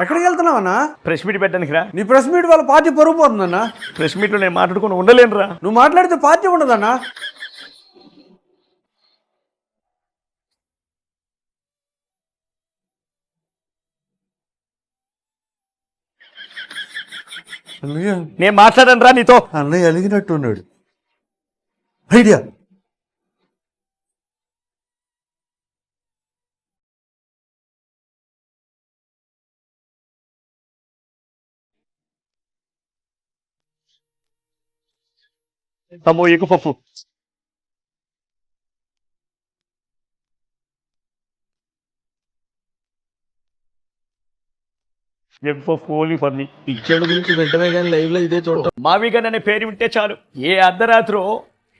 ఎక్కడికి వెళ్తున్నావన్నా? Press meet పెట్టడానికి రా. నీ ప్రెస్ మీట్ వాళ్ళ పార్టీ పరుగు పోతుందన్నా. ప్రెస్ మీట్లో నేను మాట్లాడుకుని ఉండలేనురా. నువ్వు మాట్లాడితే పార్టీ ఉండదన్నా. నేను మాట్లాడను రా నీతో. అన్నయ్య అలిగినట్టున్నాడు. ఐడియా. తమ్ము ఎగు పప్పు. ఎగ్ పప్పు ఓన్లీ ఫర్ మీ. పిక్చర్ గురించి వెంటనే కానీ లైవ్ లో ఇదే చూడటం. మావిగన్ అనే పేరు వింటే చాలు ఏ అర్ధరాత్రో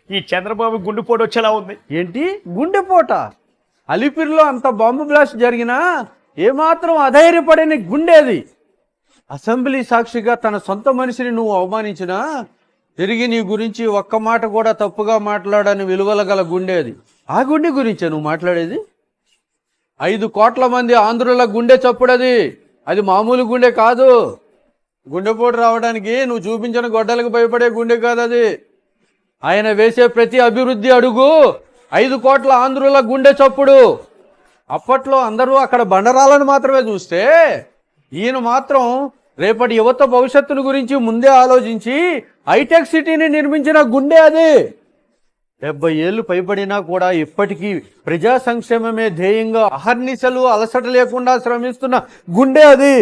ఈ చంద్రబాబు గుండెపోటు వచ్చేలా ఉంది. ఏంటి గుండెపోట? అలిపిరిలో అంత బాంబు బ్లాస్ట్ జరిగినా ఏమాత్రం అధైర్యపడిన గుండేది. అసెంబ్లీ సాక్షిగా తన సొంత మనిషిని నువ్వు అవమానించినా తిరిగి నీ గురించి ఒక్క మాట కూడా తప్పుగా మాట్లాడని విలువల గల గుండేది. ఆ గుండె గురించే నువ్వు మాట్లాడేది? 5 కోట్ల మంది ఆంధ్రుల గుండె చప్పుడది. అది మామూలు గుండె కాదు. గుండెపోటు రావడానికి నువ్వు చూపించిన గొడ్డలకు భయపడే గుండె కాదు అది. ఆయన వేసే ప్రతి అభివృద్ధి అడుగు 5 కోట్ల ఆంధ్రుల గుండె చప్పుడు. అప్పట్లో అందరూ అక్కడ బండరాలను మాత్రమే చూస్తే ఈయన మాత్రం రేపటి యువత భవిష్యత్తును గురించి ముందే ఆలోచించి హైటెక్ సిటీని నిర్మించిన గుండె అది. 70 ఏళ్ళు పైబడినా కూడా ఇప్పటికీ ప్రజా సంక్షేమమే ధ్యేయంగా అహర్నిశలు అలసట లేకుండా శ్రమిస్తున్న గుండె అది.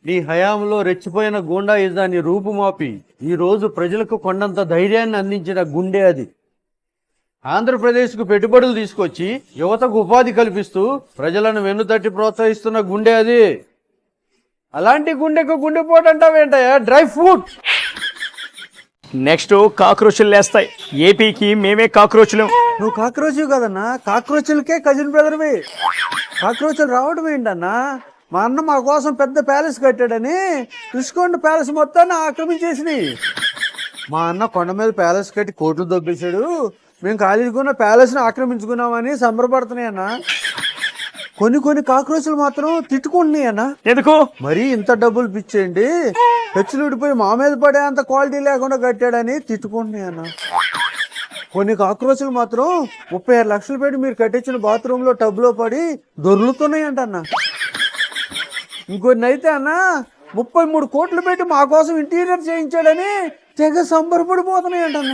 నీ హయాంలో రెచ్చిపోయిన గూండాయిజాన్ని రూపుమాపి ఈరోజు ప్రజలకు కొండంత ధైర్యాన్ని అందించిన గుండె అది. ఆంధ్రప్రదేశ్కు పెట్టుబడులు తీసుకొచ్చి యువతకు ఉపాధి కల్పిస్తూ ప్రజలను వెన్నుతట్టి ప్రోత్సహిస్తున్న గుండె అది. అలాంటి గుండెకు గుండెపోటు అంటావేంటయ్యా? Dry fruit. నెక్స్ట్ కాక్రోచులు లేస్తాయి. ఏపీకి మేమే కాక్రోచులు. నువ్వు కాక్రోచ్ కదన్నా. కాక్రోచులకే కజిన్ బ్రదర్వి. కాక్రోచులు రావడం ఏంటన్నా? మా అన్న మా కోసం పెద్ద ప్యాలెస్ కట్టాడని రుషికొండ ప్యాలెస్ మొత్తాన్ని ఆక్రమించేసినాయి. మా అన్న కొండ మీద ప్యాలెస్ కట్టి కోట్లు దొబ్బేశాడు. మేము ఖాళీకున్న ప్యాలెస్ని ఆక్రమించుకున్నామని సంబరపడుతున్నాయి అన్న. కొన్ని కాక్రోచులు మాత్రం తిట్టుకుంటున్నాయి అన్న. ఎందుకు మరీ ఇంత డబ్బులు పిచ్చేయండి, పెచ్చులు ఊడిపోయి మా మీద పడే అంత క్వాలిటీ లేకుండా కట్టాడని తిట్టుకుంటున్నాయి అన్న. కొన్ని కాక్రోచులు మాత్రం 36 లక్షలు పెట్టి మీరు కట్టించిన బాత్రూంలో టబ్లో పడి దొర్లుతున్నాయి అంటన్న. ఇంకొన్ని అయితే అన్న 33 కోట్లు పెట్టి మా కోసం ఇంటీరియర్ చేయించాడని తెగ సంబరపడిపోతున్నాయి అంటన్న.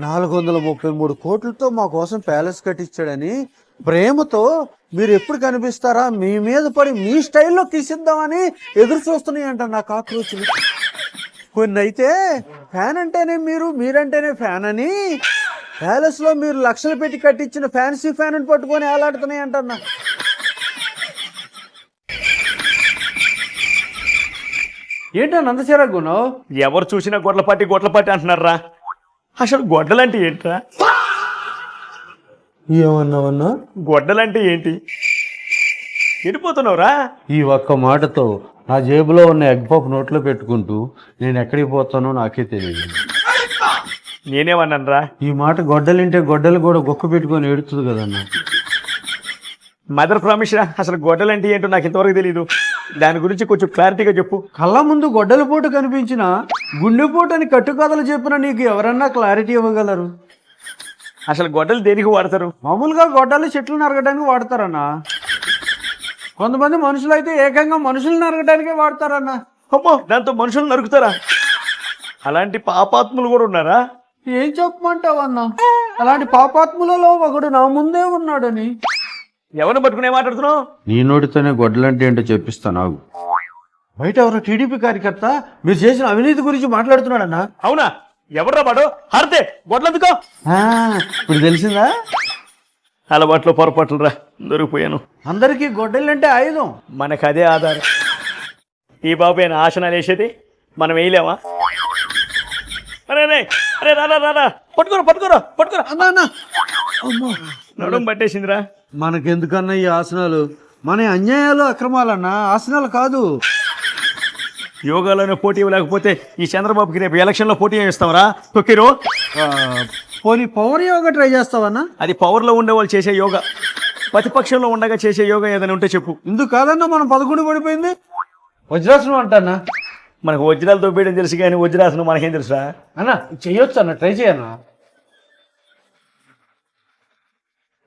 433 కోట్లతో మా కోసం ప్యాలెస్ కట్టించాడని ప్రేమతో మీరు ఎప్పుడు కనిపిస్తారా మీ మీద పడి మీ స్టైల్లో తీసిద్దామని ఎదురు చూస్తున్నాయి అంట నా కాక్రోచులు. కొన్ని అయితే ఫ్యాన్ అంటేనే మీరంటేనే ఫ్యాన్ అని ప్యాలెస్లో మీరు లక్షలు పెట్టి కట్టించిన ఫ్యాన్సీ ఫ్యాన్ అని పట్టుకొని ఏలాడుతున్నాయి అంటన్నా. ఏంటన్నా అంత చిరాకున్నావు? ఎవరు చూసినా గొడ్లపాటి అంటున్నారా? అసలు గొడ్డలంటే ఏంట్రా? ఏమన్నావన్నా? గొడ్డలంటే ఏంటి? ఎడిపోతున్నావురా? ఈ ఒక్క మాటతో నా జేబులో ఉన్న ఎగ్ పఫ్ నోట్లో పెట్టుకుంటూ నేను ఎక్కడికి పోతానో నాకే తెలియదు. నేనేమన్నానరా? ఈ మాట గొడ్డలింటే గొడ్డలు కూడా గొక్క పెట్టుకొని ఏడుతుంది కదన్నా. మదర్ ప్రామిస్ రా. అసలు గొడ్డలంటే ఏంటో నాకు ఇంతవరకు తెలియదు. దాని గురించి కొంచెం క్లారిటీగా చెప్పు. కళ్ళ ముందు గొడ్డల పోటు కనిపించిన గుండెపోటు అని కట్టుకథలు చెప్పిన నీకు ఎవరన్నా క్లారిటీ ఇవ్వగలరు? అసలు గొడ్డలు దేనికి వాడతారు? మామూలుగా గొడ్డలు చెట్లు నరగడానికి వాడతారన్నా. కొంతమంది మనుషులు అయితే ఏకంగా మనుషులు నరగడానికే వాడతారన్నా. అమ్మో, దాంతో మనుషులు నరుకుతారా? అలాంటి పాపాత్ములు కూడా ఉన్నారా? ఏం చెప్పమంటావన్నా? అలాంటి పాపాత్ములలో ఒకడు నా ముందే ఉన్నాడని. ఎవరిని పట్టుకునే మాట్లాడుతున్నావు? నీ నోటితోనే గొడ్డలంటే ఏంటో చెప్పిస్తా నాకు. బయట ఎవరో టీడీపీ కార్యకర్త మీరు చేసిన అవినీతి గురించి మాట్లాడుతున్నాడన్నా. అవునా? ఎవర్రా వాడు? హరితే గొడ్లందుకో. ఇప్పుడు తెలిసిందా? అలవాట్లో పొరపాట్లు రా, దొరికిపోయాను. అందరికీ గొడ్డలంటే ఆయుధం. మనకు అదే ఆధారం. ఈ బాబు అయినా ఆసనాలు వేసేది మనం వేయలేమా? అరే అరే రారా పట్టుకోరా అన్నా. నడుం పట్టేసిందిరా. మనకెందుకన్నా ఈ ఆసనాలు? మన అన్యాయాలు అక్రమాలన్నా, ఆసనాలు కాదు. యోగాలోనే పోటీ లేకపోతే ఈ చంద్రబాబుకి రేపు ఎలక్షన్లో పోటీ ఇస్తావరా? తొక్కిరు. పోనీ పవర్ యోగా ట్రై చేస్తావన్నా? అది పవర్లో ఉండే వాళ్ళు చేసే యోగా. ప్రతిపక్షంలో ఉండగా చేసే యోగా ఏదైనా ఉంటే చెప్పు. ఇందుకు కాదన్నా మనం 11 పడిపోయింది. వజ్రాసనం అంటానా మనకు వజ్రాలతో పీయడం తెలుసు కానీ వజ్రాసనం మనకేం తెలుసా? అన్న చెయ్యొచ్చు అన్న, ట్రై చేయన్నా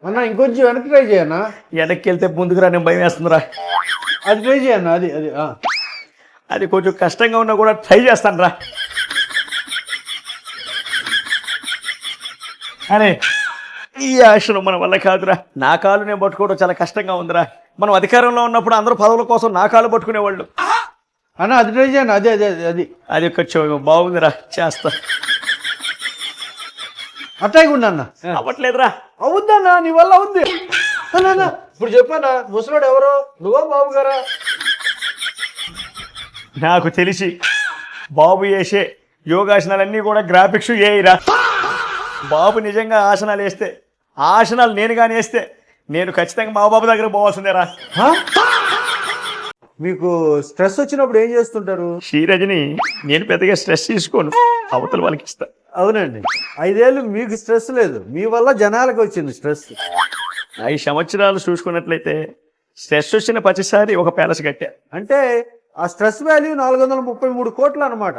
అన్న, ఇంకొంచెం వెనక్కి ట్రై చేయన్నా. వెనక్కి వెళ్తే ముందుకు రా, నేను భయం వేస్తుందిరా. అది ట్రై చేయన్నా, అది అది అది కొంచెం కష్టంగా ఉన్నా కూడా ట్రై చేస్తాను రా. అరే ఈ ఆశ్రమం మన వల్ల కాదురా. నా కాలు నేను పట్టుకోవడం చాలా కష్టంగా ఉందిరా. మనం అధికారంలో ఉన్నప్పుడు అందరూ పదవుల కోసం నా కాలు పట్టుకునేవాళ్ళు. అన్న అది ట్రై చేయను, అదే అదే అది అది కొంచెం బాగుందిరా, చేస్తా. అట్టాగుండా అన్న. అవ్వట్లేదురా. అవుద్దన్నా, నీ వల్ల అవుద్ది అన్న. ఇప్పుడు చెప్పానా ముసలాడు ఎవరో, నువ్వా బాబు గారా? నాకు తెలిసి బాబు వేసే యోగాసనాలన్నీ కూడా గ్రాఫిక్స్ ఏయిరా. బాబు నిజంగా ఆసనాలు వేస్తే, ఆసనాలు నేను కానీ వేస్తే నేను ఖచ్చితంగా మా బాబు దగ్గర పోవాల్సిందేరా. మీకు స్ట్రెస్ వచ్చినప్పుడు ఏం చేస్తుంటారు? శ్రీరజని నేను పెద్దగా స్ట్రెస్ తీసుకోను, అవతల వాళ్ళకి ఇస్తా. అవునండి, 5 ఏళ్ళు మీకు స్ట్రెస్ లేదు, మీ వల్ల జనాలకు వచ్చింది స్ట్రెస్. 5 సంవత్సరాలు చూసుకున్నట్లయితే స్ట్రెస్ వచ్చిన ప్రతిసారి ఒక ప్యాలెస్ కట్టా. అంటే ఆ స్ట్రెస్ వాల్యూ 433 కోట్లు అనమాట.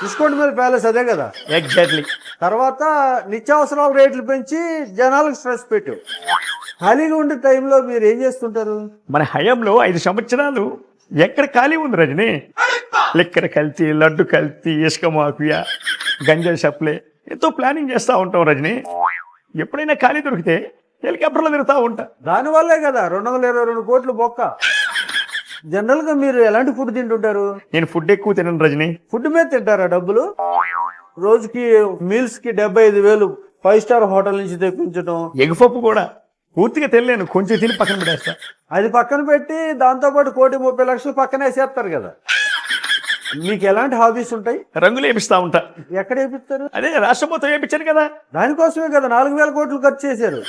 డిస్కౌంట్ మీద ప్యాలెస్ అదే కదా. ఎగ్జాక్ట్లీ. తర్వాత నిత్యావసరాల రేట్లు పెంచి జనాలకు స్ట్రెస్ పెట్టావు. ఖాళీగా ఉండే టైంలో మీరు ఏం చేస్తుంటారు? మన హయాంలో 5 సంవత్సరాలు ఎక్కడ ఖాళీ ఉంది రజని? లిక్కర్ కల్తీ, లడ్డు కల్తీ, ఇసుక మాఫియా, గంజాయి సప్లై, ఎంతో ప్లానింగ్ చేస్తూ ఉంటాం రజని. ఎప్పుడైనా ఖాళీ దొరికితే హెలికాప్టర్లో తిరుగుతూ ఉంటా. దానివల్లే కదా 222 కోట్లు బొక్క. జనరల్గా మీరు ఎలాంటి ఫుడ్ తింటుంటారు? నేను ఫుడ్ ఎక్కువ తినను రజని. ఫుడ్ మీద తింటారా డబ్బులు? రోజుకి మీల్స్కి 75,000 5 స్టార్ హోటల్ నుంచి తెప్పించడం. ఎగుపప్పు కూడా పూర్తిగా తినలేను, కొంచెం తిని పక్కన పెట్టేస్తా. అది పక్కన పెట్టి దాంతోపాటు 1,30,00,000 పక్కన వేసేస్తారు కదా. మీకు ఎలాంటి హాబీస్ ఉంటాయి? రంగులు వేపిస్తా ఉంటా. ఎక్కడ వేపిస్తారు? అదే రాష్ట్రం మొత్తం వేపించాను కదా. దానికోసమే కదా 4,000 కోట్లు ఖర్చు చేశారు.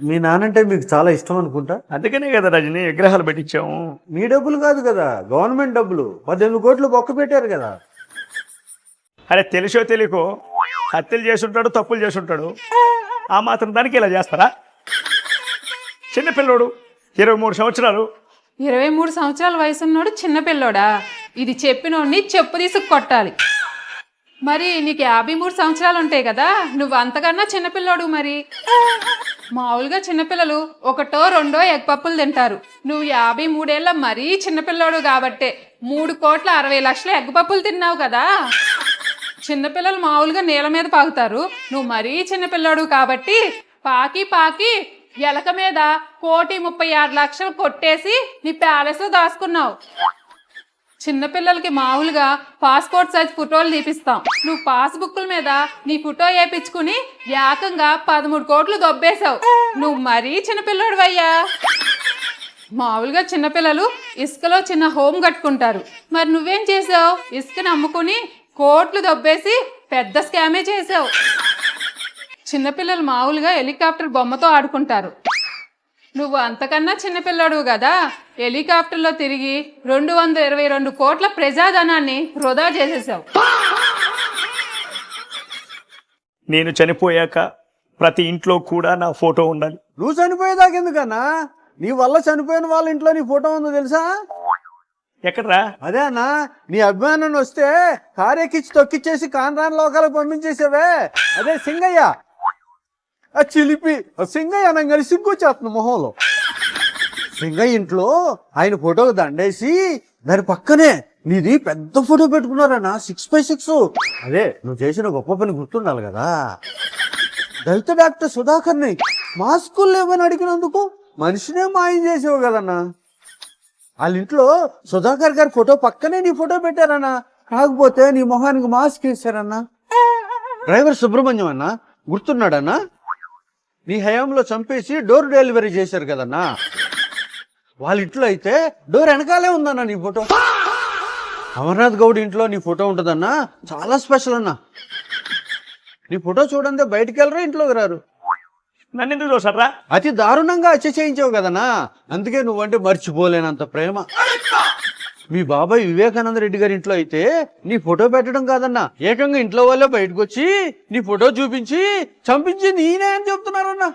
మీ నానంటే మీకు చాలా ఇష్టం అనుకుంటా. అందుకనే కదా రజని విగ్రహాలు పెట్టించాము. మీ డబ్బులు కాదు కదా, గవర్నమెంట్ డబ్బులు. 18 కోట్లు బొక్క పెట్టారు కదా. అరే తెలుసో తెలియకో హత్యలు చేసుంటాడు, తప్పులు చేసుంటాడు. ఆ మాత్రం దానికి ఇలా చేస్తారా? చిన్నపిల్లోడు 23 సంవత్సరాలు. 23 సంవత్సరాల వయసున్నోడు చిన్నపిల్లోడా? ఇది చెప్పినోడిని చెప్పు తీసుకు కొట్టాలి. మరి నీకు 53 సంవత్సరాలు ఉంటాయి కదా, నువ్వు అంతకన్నా చిన్నపిల్లోడు. మరి మామూలుగా చిన్నపిల్లలు 1 2 ఎగ్ పప్పులు తింటారు. నువ్వు 53 ఏళ్ళ మరీ చిన్నపిల్లోడు కాబట్టే 3,60,00,000 ఎగ్ పప్పులు తిన్నావు కదా. చిన్నపిల్లలు మామూలుగా నీళ్ళ మీద పాకుతారు, నువ్వు మరీ చిన్నపిల్లోడు కాబట్టి పాకి పాకి ఎలక మీద 1,36,00,000 కొట్టేసి నీ ప్యాలెస్లో దాచుకున్నావు. చిన్నపిల్లలకి మామూలుగా పాస్పోర్ట్ సైజ్ ఫోటోలు తీపిస్తాం, నువ్వు పాస్బుక్ల మీద నీ ఫోటో వేయించుకుని ఏకంగా 13 కోట్లు దొబ్బేశావు. నువ్వు మరీ చిన్నపిల్లడు అయ్యా. మామూలుగా చిన్నపిల్లలు ఇసుకలో చిన్న హోమ్ కట్టుకుంటారు, మరి నువ్వేం చేసావు? ఇసుకని అమ్ముకుని కోట్లు దొబ్బేసి పెద్ద స్కామే చేసావు. చిన్నపిల్లలు మామూలుగా హెలికాప్టర్ బొమ్మతో ఆడుకుంటారు, నువ్వు అంతకన్నా చిన్నపిల్లడు కదా. హెలికాప్టర్లో తిరిగి 222 కోట్ల ప్రజాధనాన్ని వృధా చేసేసావు. నేను చనిపోయాక ప్రతి ఇంట్లో కూడా నా ఫోటో ఉండాలి. నువ్వు చనిపోయేదాకెందుకన్నా? నీ వల్ల చనిపోయిన వాళ్ళ ఇంట్లో నీ ఫోటో ఉందో తెలుసా? ఎక్కడరా? అదే అన్న, నీ అభిమానం వస్తే కారెక్కిచ్చి తొక్కిచ్చేసి కాన్రాన్ లోకాలకు పంపించేసావే, అదే సింగయ్య. ఆ చిలిపి సింగయ్య అనగానే సిగ్గుచ్చేస్తుంది మొహంలో. సింగయ్య ఇంట్లో ఆయన ఫోటోకి దండేసి దాని పక్కనే నీది పెద్ద ఫోటో పెట్టుకున్నారన్నా, 6x6. అదే నువ్వు చేసిన గొప్ప పని గుర్తుండాలి కదా. దళిత డాక్టర్ సుధాకర్ని మాస్కులు లేవని అడిగినందుకు మనిషినే మాయం చేసావు కదన్నా. వాళ్ళ ఇంట్లో సుధాకర్ గారి ఫోటో పక్కనే నీ ఫోటో పెట్టారన్నా, కాకపోతే నీ మొహానికి మాస్క్ వేశారన్నా. డ్రైవర్ సుబ్రహ్మణ్యం అన్నా గుర్తున్నాడన్నా? నీ హయాంలో చంపేసి డోర్ డెలివరీ చేశారు కదన్నా. వాళ్ళ ఇంట్లో అయితే డోర్ వెనకాలే ఉందన్నా నీ ఫోటో. అమర్నాథ్ గౌడ్ ఇంట్లో నీ ఫోటో ఉంటుందన్నా, చాలా స్పెషల్ అన్నా. నీ ఫోటో చూడండి బయటికి వెళ్ళరా, ఇంట్లోకి రారు. నన్ను ఎందుకు చూసారా? అతి దారుణంగా హత్య చేయించావు కదన్నా, అందుకే నువ్వంటే మర్చిపోలేనంత ప్రేమ. మీ బాబాయ్ వివేకానంద రెడ్డి గారి ఇంట్లో అయితే నీ ఫోటో పెట్టడం కాదన్నా, ఏకంగా ఇంట్లో వాళ్ళే బయటకు వచ్చి నీ ఫోటో చూపించి చంపించింది ఈయనే అని చెప్తున్నారన్నా.